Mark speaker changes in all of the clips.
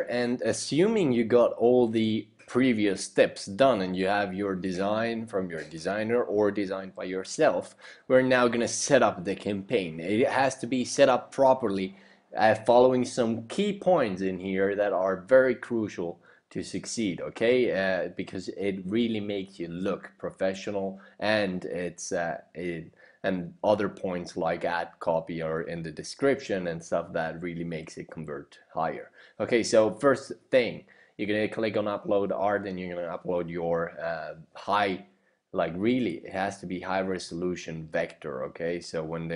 Speaker 1: and assuming you got all the previous steps done and you have your design from your designer or designed by yourself, we're now going to set up the campaign. It has to be set up properly, following some key points in here that are very crucial to succeed, okay? Because it really makes you look professional, and and other points like ad copy or in the description and stuff that really makes it convert higher. Okay, so first thing, you're gonna click on upload art and you're gonna upload your like really it has to be high resolution vector. Okay, so when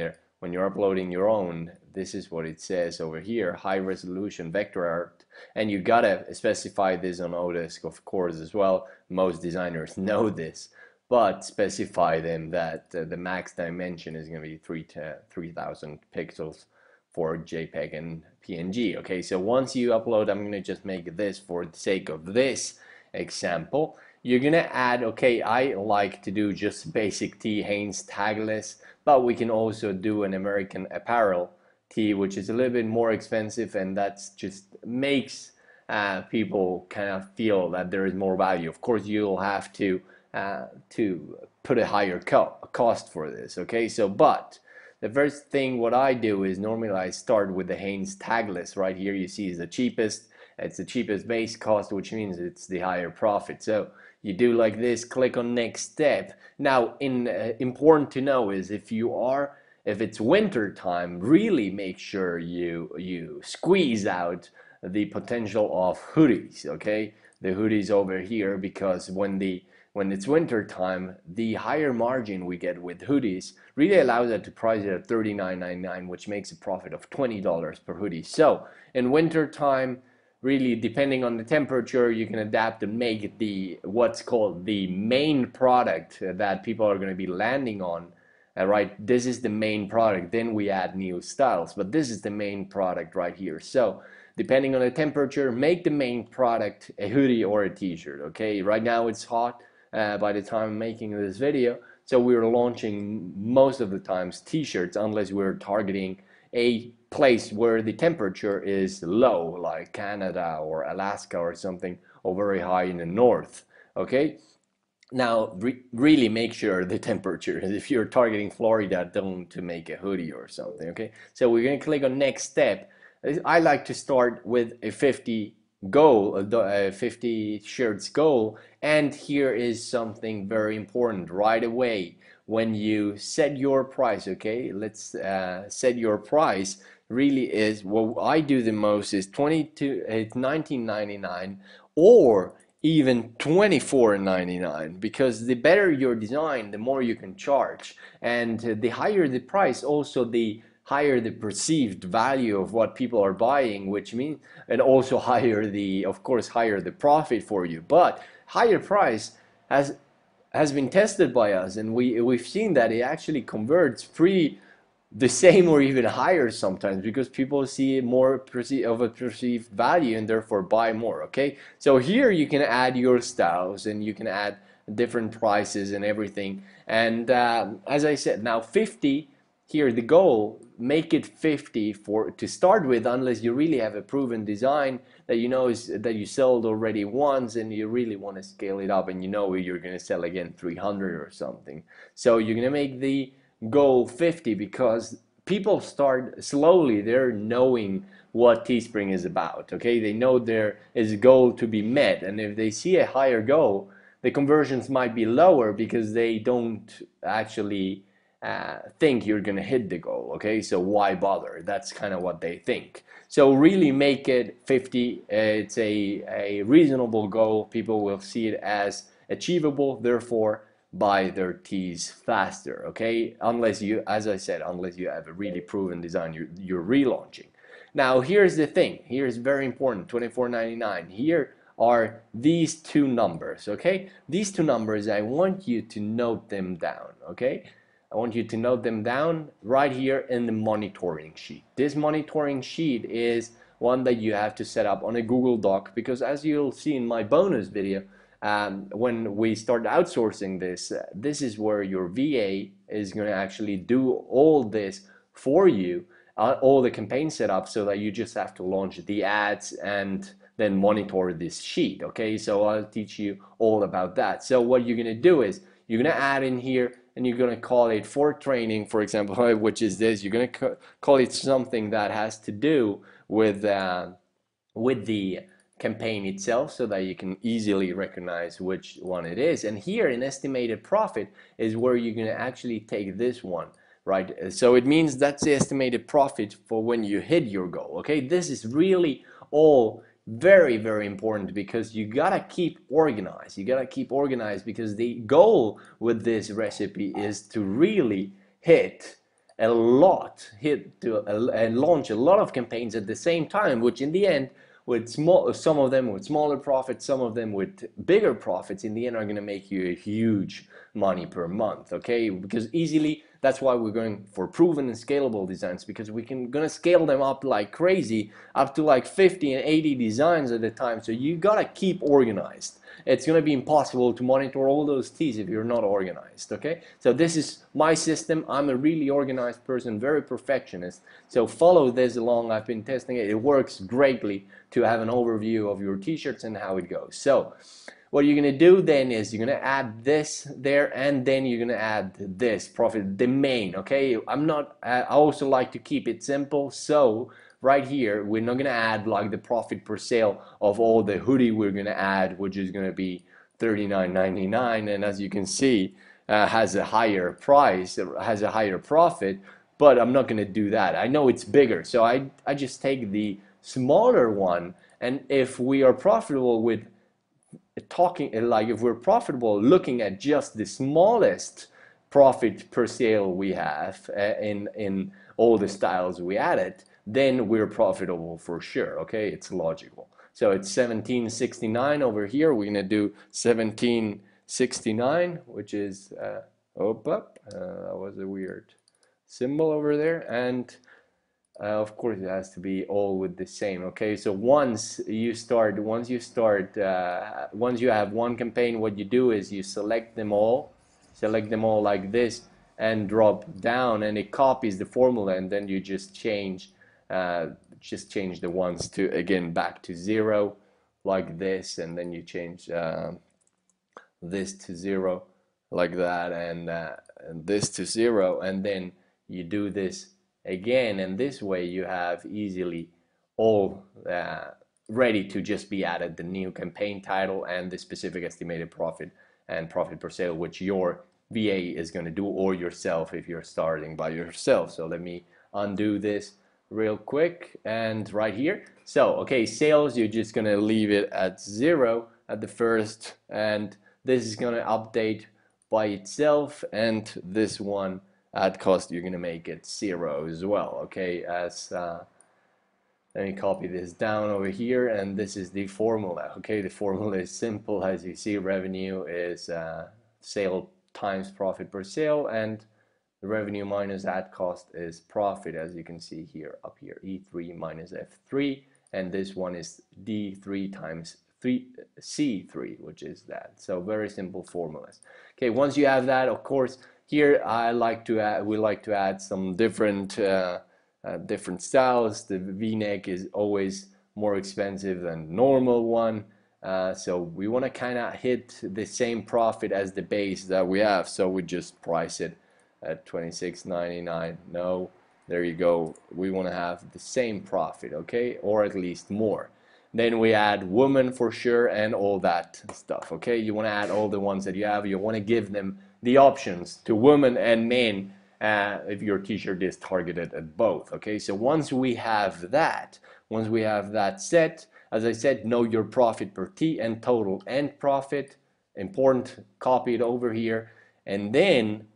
Speaker 1: you're uploading your own, this is what it says over here, high resolution vector art, and you gotta specify this on Odesk, of course, as well. Most designers know this, but specify them that the max dimension is going to be 3000 pixels for JPEG and PNG. Okay, so once you upload, I'm going to just make this for the sake of this example. You're going to add, okay, I like to do just basic tee, Hanes tagless, but we can also do an American Apparel tee, which is a little bit more expensive, and that's just makes people kind of feel that there is more value. Of course, you'll have to put a higher cost for this. Okay, so but the first thing what I do is normally I start with the Hanes tagless. Right here you see is the cheapest. It's the cheapest base cost, which means it's the higher profit. So you do like this, click on next step. Now important to know is if it's winter time, really make sure you squeeze out the potential of hoodies. Okay, the hoodies over here, because when it's winter time, the higher margin we get with hoodies really allows us to price it at $39.99, which makes a profit of $20 per hoodie. So in winter time, really depending on the temperature, you can adapt and make the what's called the main product that people are going to be landing on. Right, this is the main product. Then we add new styles, but this is the main product right here. So depending on the temperature, make the main product a hoodie or a t-shirt. Okay, right now it's hot. By the time I'm making this video, so we're launching most of the times t-shirts, unless we're targeting a place where the temperature is low, like Canada or Alaska or something, or very high in the north. Okay, now really make sure the temperature, if you're targeting Florida, don't make a hoodie or something. Okay, so we're going to click on next step. I like to start with a 50 goal, 50 shirts goal, and here is something very important right away. When you set your price, okay, let's set your price, really is what I do the most is 19.99 or even 24.99, because the better your design, the more you can charge, and the higher the price, also the higher the perceived value of what people are buying, which means, and also higher the, of course, higher the profit for you. But higher price has been tested by us, and we've seen that it actually converts pretty the same or even higher sometimes, because people see more of a perceived value and therefore buy more. Okay, so here you can add your styles and you can add different prices and everything. And as I said, now 50 here, the goal, make it 50 to start with, unless you really have a proven design that you know is that you sold already once and you really want to scale it up, and you know you're going to sell again 300 or something. So you're going to make the goal 50, because people start slowly, they're knowing what Teespring is about. Okay, they know there is a goal to be met, and if they see a higher goal, the conversions might be lower because they don't actually think you're gonna hit the goal. Okay, so why bother? That's kind of what they think. So really make it 50. It's a reasonable goal. People will see it as achievable, therefore buy their tees faster. Okay, unless you, as I said, unless you have a really proven design you're relaunching. Now here's the thing, here's very important, $24.99. Here are these two numbers. Okay, these two numbers, I want you to note them down. Okay, I want you to note them down right here in the monitoring sheet. This monitoring sheet is one that you have to set up on a Google Doc, because as you'll see in my bonus video, when we start outsourcing this, this is where your VA is going to actually do all this for you, all the campaign setup, so that you just have to launch the ads and then monitor this sheet. Okay, so I'll teach you all about that. So what you're gonna do is you're gonna add in here and you're gonna call it for training, for example, which is this. You're gonna call it something that has to do with the campaign itself, so that you can easily recognize which one it is. And here in estimated profit is where you're going to actually take this one, right? So it means that's the estimated profit for when you hit your goal. Okay, this is really all very, very important, because you gotta keep organized. You gotta keep organized because the goal with this recipe is to really hit a lot, and launch a lot of campaigns at the same time, which in the end, with some of them with smaller profits, some of them with bigger profits, in the end are going to make you a huge money per month. Okay, because easily, that's why we're going for proven and scalable designs, because we can gonna scale them up like crazy, up to like 50 and 80 designs at a time. So you gotta keep organized. It's going to be impossible to monitor all those T's if you're not organized. Okay, so this is my system. I'm a really organized person, very perfectionist, so follow this along. I've been testing it. It works greatly to have an overview of your t-shirts and how it goes. So what you're going to do then is you're going to add this there, and then you're going to add this profit, the main. Okay, I also like to keep it simple, so right here we're not going to add like the profit per sale of all the hoodie we're going to add, which is going to be $39.99, and as you can see, has a higher price, has a higher profit, but I'm not going to do that. I know it's bigger, so I just take the smaller one. And if we are profitable with if we're profitable looking at just the smallest profit per sale we have in all the styles we added, then we're profitable for sure. Okay, it's logical. So it's 1769 over here. We're gonna do 1769, which is that was a weird symbol over there. And of course it has to be all with the same. Okay, so once you have one campaign, what you do is you select them all like this, and drop down, and it copies the formula, and then you just change the ones to, again, back to 0 like this, and then you change this to 0 like that, and this to 0, and then you do this again, and this way you have easily all ready to just be added, the new campaign title and the specific estimated profit and profit per sale, which your VA is going to do, or yourself if you're starting by yourself. So let me undo this real quick, and right here, so okay, sales, you're just going to leave it at 0 at the first, and this is going to update by itself, and this one at cost, you're going to make it 0 as well. Okay, let me copy this down over here, and this is the formula. Okay, the formula is simple. As you see, revenue is sale times profit per sale, and the revenue minus ad cost is profit, as you can see here, up here, E3 minus F3, and this one is D3 times C3, which is that. So very simple formulas. Okay, once you have that, of course, here we like to add some different styles. The V-neck is always more expensive than normal one, so we want to kind of hit the same profit as the base that we have, so we just price it at $26.99. No, there you go. We want to have the same profit, okay, or at least more. Then we add woman for sure, and all that stuff. Okay, you want to add all the ones that you have. You want to give them the options to women and men if your t-shirt is targeted at both. Okay, so once we have that set, as I said, know your profit per T and total and profit. Important, copy it over here, and then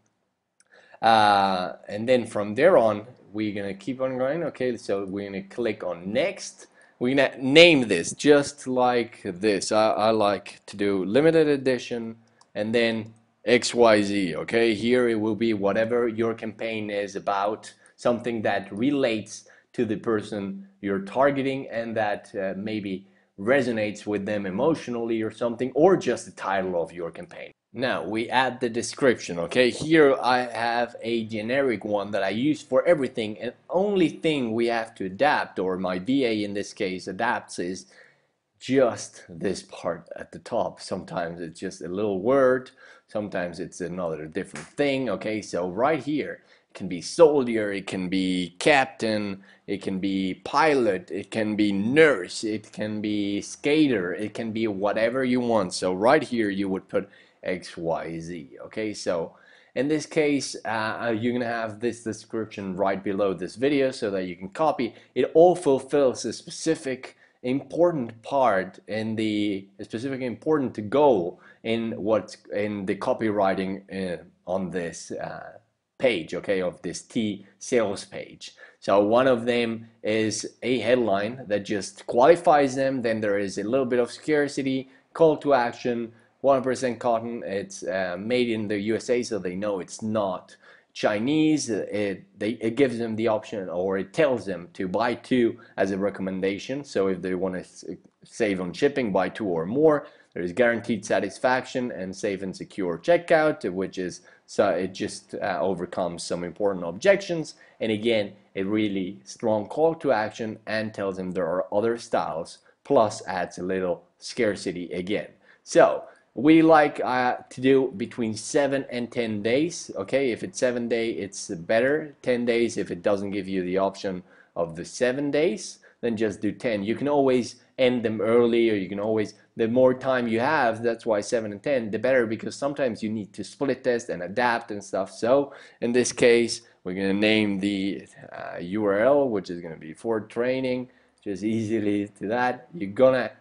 Speaker 1: from there on, we're gonna keep on going. Okay, so we're gonna click on next. We're gonna name this just like this. I like to do limited edition, and then XYZ. Okay, here it will be whatever your campaign is about, something that relates to the person you're targeting and that maybe resonates with them emotionally or something, or just the title of your campaign. Now we add the description. Okay, here I have a generic one that I use for everything, and only thing we have to adapt, or my VA in this case adapts, is just this part at the top. Sometimes it's just a little word, sometimes it's another different thing. Okay, so right here it can be soldier, it can be captain, it can be pilot, it can be nurse, it can be skater, it can be whatever you want. So right here you would put XYZ. Okay, so in this case, you're gonna have this description right below this video so that you can copy. It all fulfills a specific important part in the specific important goal in what's in the copywriting on this page, okay, of this T sales page. So one of them is a headline that just qualifies them. Then there is a little bit of scarcity, call to action, 100% cotton. It's made in the USA, so they know it's not Chinese. It gives them the option, or it tells them to buy two as a recommendation. So if they want to save on shipping, buy two or more. There is guaranteed satisfaction and safe and secure checkout, which is so it just overcomes some important objections. And again, a really strong call to action and tells them there are other styles, plus adds a little scarcity again. So we like to do between 7 and 10 days. Okay, if it's 7 day, it's better. 10 days, if it doesn't give you the option of the 7 days, then just do 10. You can always end them early, or you can always, the more time you have, that's why 7 and 10, the better, because sometimes you need to split test and adapt and stuff. So in this case, we're going to name the URL, which is going to be for training, just easily to that. You're going to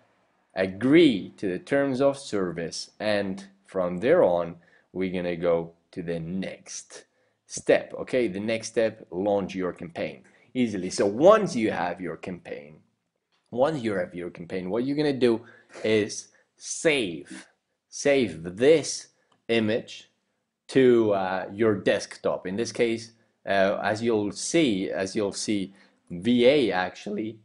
Speaker 1: agree to the terms of service, and from there on we're gonna go to the next step. Okay, the next step, launch your campaign easily. So once you have your campaign, what you're gonna do is save this image to your desktop. In this case, as you'll see, VA actually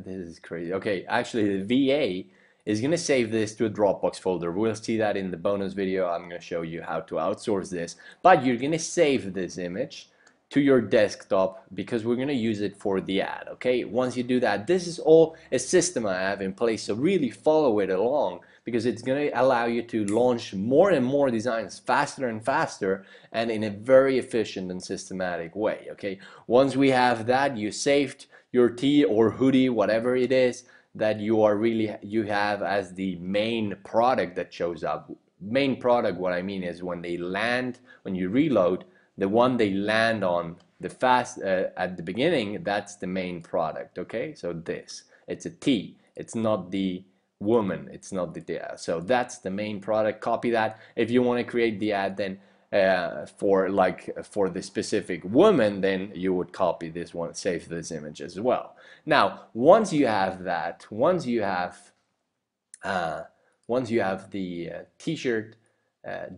Speaker 1: this is crazy. Okay, actually the VA is going to save this to a Dropbox folder. We'll see that in the bonus video. I'm going to show you how to outsource this. But you're going to save this image to your desktop because we're going to use it for the ad. Okay, once you do that, this is all a system I have in place, so really follow it along, because it's going to allow you to launch more and more designs faster and faster, and in a very efficient and systematic way. Okay, once we have that, you saved your tee or hoodie, whatever it is that you have as the main product that shows up. Main product, what I mean is when they land, when you reload, the one they land on the fast at the beginning, that's the main product. Okay, so this, it's a T, it's not the woman, it's not the so that's the main product. Copy that. If you want to create the ad, then for the specific woman, then you would copy this one, save this image as well. Now once you have that, once you have the t-shirt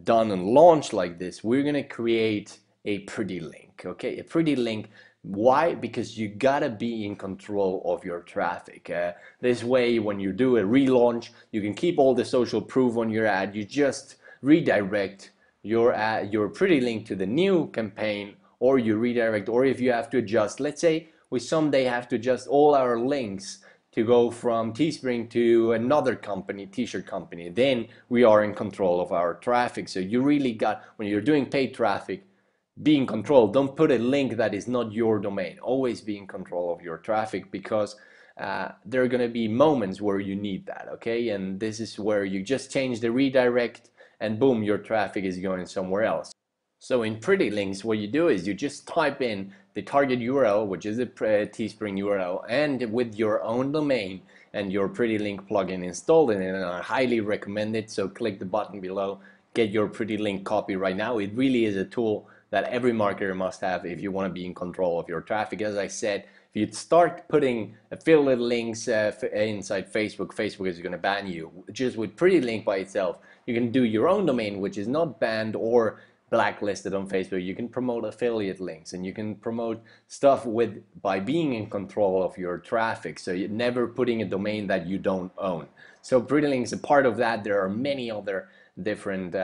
Speaker 1: done and launched like this, we're gonna create a pretty link. Okay, a pretty link. Why? Because you gotta be in control of your traffic. This way, when you do a relaunch, you can keep all the social proof on your ad. You just redirect your pretty link to the new campaign, or you redirect, or if you have to adjust, let's say we someday have to adjust all our links to go from Teespring to another company, t-shirt company, then we are in control of our traffic. So you really got, when you're doing paid traffic, be in control. Don't put a link that is not your domain. Always be in control of your traffic, because there are going to be moments where you need that. Okay, and this is where you just change the redirect and boom, your traffic is going somewhere else. So in Pretty Links, what you do is you just type in the target URL, which is a Teespring URL, and with your own domain and your Pretty Link plugin installed in it, and I highly recommend it. So click the button below, get your Pretty Link copy right now. It really is a tool that every marketer must have if you want to be in control of your traffic. As I said, if you start putting affiliate links inside Facebook, Facebook is going to ban you. Just with Pretty Link by itself, you can do your own domain, which is not banned or blacklisted on Facebook. You can promote affiliate links, and you can promote stuff by being in control of your traffic. So you're never putting a domain that you don't own. So Pretty Link is a part of that. There are many other different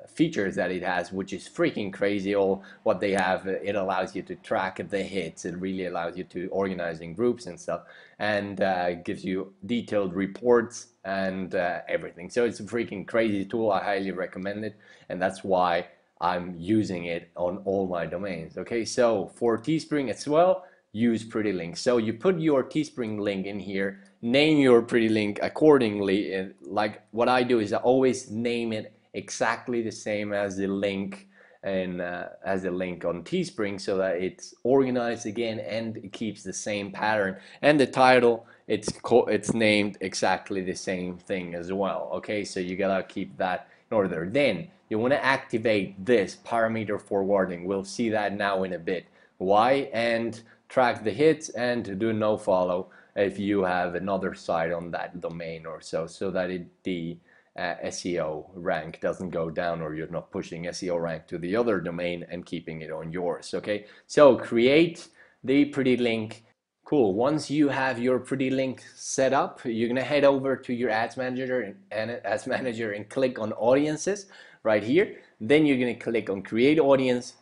Speaker 1: features that it has, which is freaking crazy. All what they have, it allows you to track the hits. It really allows you to organize in groups and stuff, and gives you detailed reports and everything. So it's a freaking crazy tool. I highly recommend it, and that's why I'm using it on all my domains. Okay, so for Teespring as well, use pretty link. So you put your Teespring link in here, name your pretty link accordingly. And like what I do is I always name it exactly the same as the link and as a link on Teespring, so that it's organized again and it keeps the same pattern. And the title, it's named exactly the same thing as well. Okay, so you gotta keep that in order. Then you want to activate this parameter forwarding. We'll see that now in a bit. Why? And track the hits and do no follow if you have another site on that domain or so that the SEO rank doesn't go down, or you're not pushing SEO rank to the other domain and keeping it on yours. Okay, so create the pretty link. Cool. Once you have your pretty link set up, you're gonna head over to your ads manager and click on audiences right here. Then you're gonna click on create audience,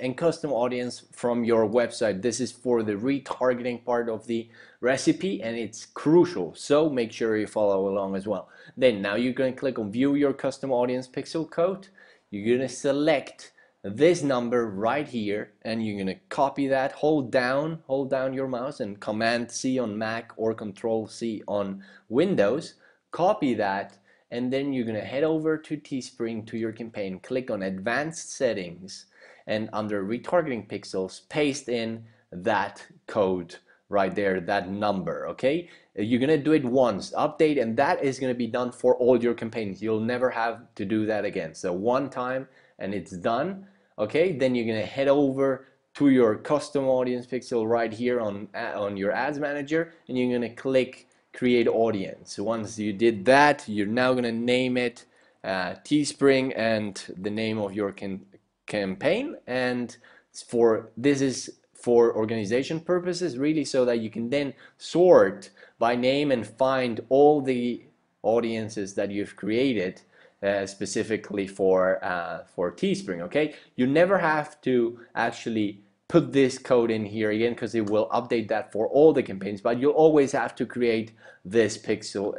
Speaker 1: and custom audience from your website. This is for the retargeting part of the recipe, and it's crucial, so make sure you follow along as well. Then now you're going to click on view your custom audience pixel code. You're going to select this number right here, and you're going to copy that. Hold down your mouse and Command C on Mac or Control C on Windows. Copy that, and then you're going to head over to Teespring, to your campaign, click on advanced settings, and under retargeting pixels paste in that code right there, that number. Okay, you're gonna do it once, update, and that is gonna be done for all your campaigns. You'll never have to do that again. So one time and it's done. Okay, then you're gonna head over to your custom audience pixel right here on your ads manager, and you're gonna click create audience. Once you did that, you're now gonna name it Teespring and the name of your campaign, and this is for organization purposes, really, so that you can then sort by name and find all the audiences that you've created specifically for Teespring. Okay, you never have to actually put this code in here again, because it will update that for all the campaigns, but you'll always have to create this pixel,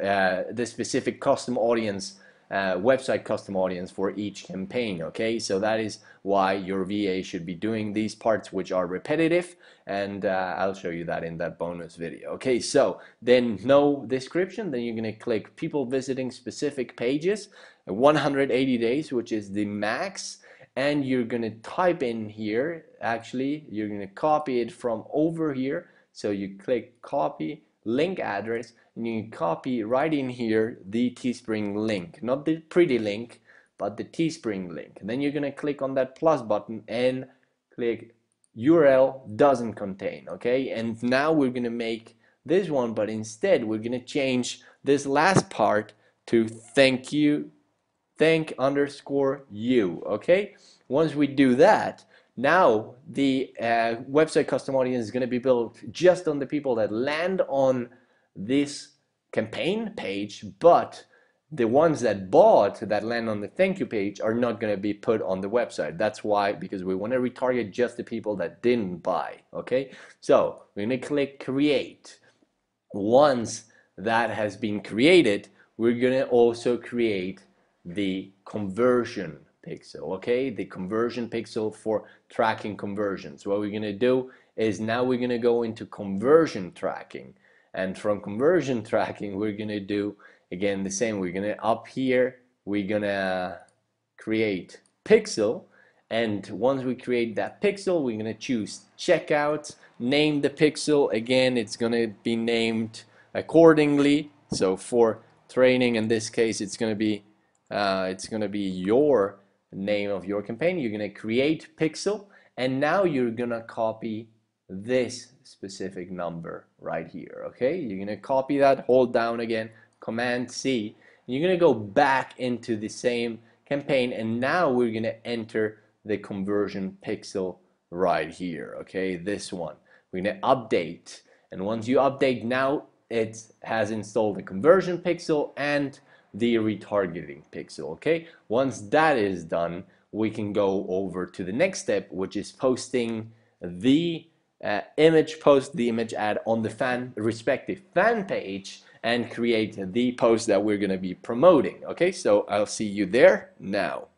Speaker 1: this specific custom audience, website custom audience for each campaign. Okay, so that is why your VA should be doing these parts, which are repetitive, and I'll show you that in that bonus video. Okay, so then no description, then you're gonna click people visiting specific pages, 180 days, which is the max, and you're gonna type in here, actually you're gonna copy it from over here, so you click copy link address, and you can copy right in here the Teespring link, not the pretty link, but the Teespring link. And then you're gonna click on that plus button and click URL doesn't contain. Okay, and now we're gonna make this one, but instead we're gonna change this last part to thank _you. Okay, once we do that, now the website custom audience is going to be built just on the people that land on this campaign page, but the ones that bought, that land on the thank you page, are not going to be put on the website. That's why, because we want to retarget just the people that didn't buy. Okay, so we're going to click create. Once that has been created, we're going to also create the conversion pixel. Okay, the conversion pixel for tracking conversions. What we're going to do is now we're going to go into conversion tracking, and from conversion tracking we're going to do again the same. We're going to up here, we're going to create pixel, and once we create that pixel, we're going to choose checkout, name the pixel. Again, it's going to be named accordingly. So for training, in this case, it's going to be your name of your campaign. You're going to create pixel, and now you're going to copy this specific number right here. Okay, you're going to copy that, hold down again, Command C, and you're going to go back into the same campaign, and now we're going to enter the conversion pixel right here. Okay, this one we're going to update, and once you update, now it has installed the conversion pixel and the retargeting pixel. Okay, once that is done, we can go over to the next step, which is posting the post the image ad on the respective fan page and create the post that we're going to be promoting. Okay, so I'll see you there now.